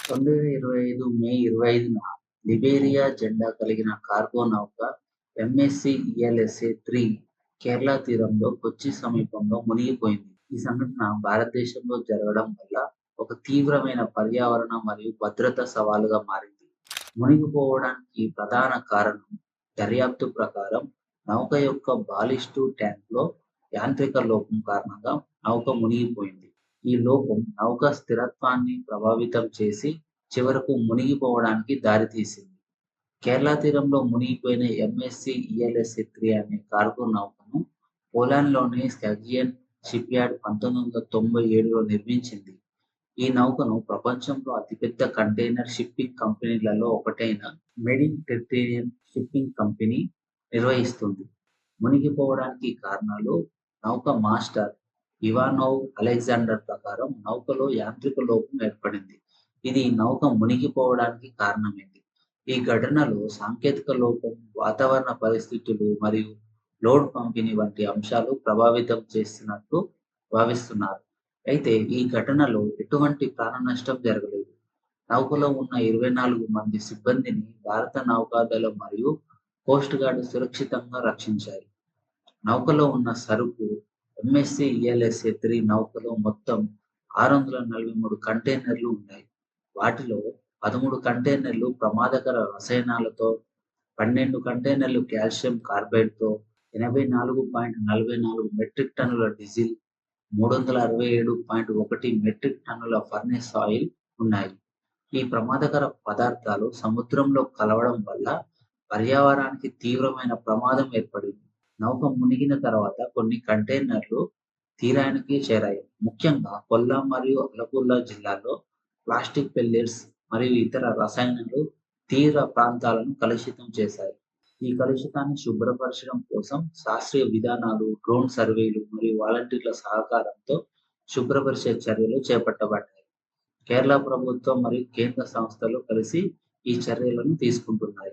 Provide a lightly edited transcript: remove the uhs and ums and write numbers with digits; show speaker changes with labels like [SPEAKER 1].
[SPEAKER 1] 2025 మే 25న లిబేరియా జెండా కలిగిన కార్గో నౌక ఎంఎస్సీ ఈఎల్ఎస్ఏ-3 కేరళ తీరంలో కొచ్చి సమీపంలో మునిగిపోయింది. ఈ సంఘటన భారతదేశంలో జరగడం వల్ల ఒక తీవ్రమైన పర్యావరణ మరియు భద్రతా సవాలుగా మారింది. మునిగిపోవడానికి ప్రధాన కారణం దర్యాప్తు ప్రకారం నౌక యొక్క బాలిస్టు ట్యాంక్‌లో యాంత్రిక లోపం కారణంగా నౌక మునిగిపోయింది. ఈ లోపం నౌక స్థిరత్వాన్ని ప్రభావితం చేసి చివరకు మునిగిపోవడానికి దారితీసింది. కేరళ తీరంలో మునిగిపోయిన ఎంఎస్సీ ఈఎల్ఎస్ఏ-3 అనే కార్గో నౌకను పోలాండ్‌లోని స్కాగియన్ షిప్‌యార్డ్ 1997లో నిర్మించింది. ఈ నౌకను ప్రపంచంలో అతిపెద్ద కంటైనర్ షిప్పింగ్ కంపెనీలలో ఒకటైన మెడిటరేనియన్ షిప్పింగ్ కంపెనీ నిర్వహిస్తుంది. మునిగిపోవడానికి కారణాలు నౌక మాస్టర్ ఇవానోవ్ అలెగ్జాండర్ ప్రకారం నౌకలో యాంత్రిక లోపం ఏర్పడింది. ఇది నౌక మునిగిపోవడానికి కారణమైంది. ఈ ఘటనలో సాంకేతిక లోపం, వాతావరణ పరిస్థితులు మరియు లోడ్ పంపిణీ వంటి అంశాలు ప్రభావితం చేసినట్లు భావిస్తున్నారు. అయితే ఈ ఘటనలో ఎటువంటి ప్రాణనష్టం జరగలేదు. నౌకలో ఉన్న 24 మంది సిబ్బందిని భారత నౌకాదళం మరియు కోస్ట్ గార్డ్ సురక్షితంగా రక్షించాయి. నౌకలో ఉన్న సరుకు ఎంఎస్సీ ఈఎల్ఎస్ఏ-3 నౌకలో మొత్తం 643 కంటైనర్లు ఉన్నాయి. వాటిలో 13 కంటైనర్లు ప్రమాదకర రసాయనాలతో, 12 కంటైనర్లు కాల్షియం కార్బైడ్‌తో, 84.44 మెట్రిక్ టన్నుల డీజిల్, 367.1 మెట్రిక్ టన్నుల ఫర్నేస్ ఆయిల్ ఉన్నాయి. ఈ ప్రమాదకర పదార్థాలు సముద్రంలో కలవడం వల్ల పర్యావరణానికి తీవ్రమైన ప్రమాదం ఏర్పడింది. నౌక మునిగిన తర్వాత కొన్ని కంటైనర్లు తీరానికి చేరాయి. ముఖ్యంగా కొల్లాం మరియు అలపుళ జిల్లాల్లో ప్లాస్టిక్ పెల్లెట్స్ మరియు ఇతర రసాయనాలు తీర ప్రాంతాలను కలుషితం చేశాయి. ఈ కలుషితాన్ని శుభ్రపరచడం కోసం శాస్త్రీయ విధానాలు, డ్రోన్ సర్వేలు మరియు వాలంటీర్ల సహకారంతో శుభ్రపరిచే చర్యలు చేపట్టబడ్డాయి. కేరళ ప్రభుత్వం మరియు కేంద్ర సంస్థలు కలిసి ఈ చర్యలను తీసుకుంటున్నాయి.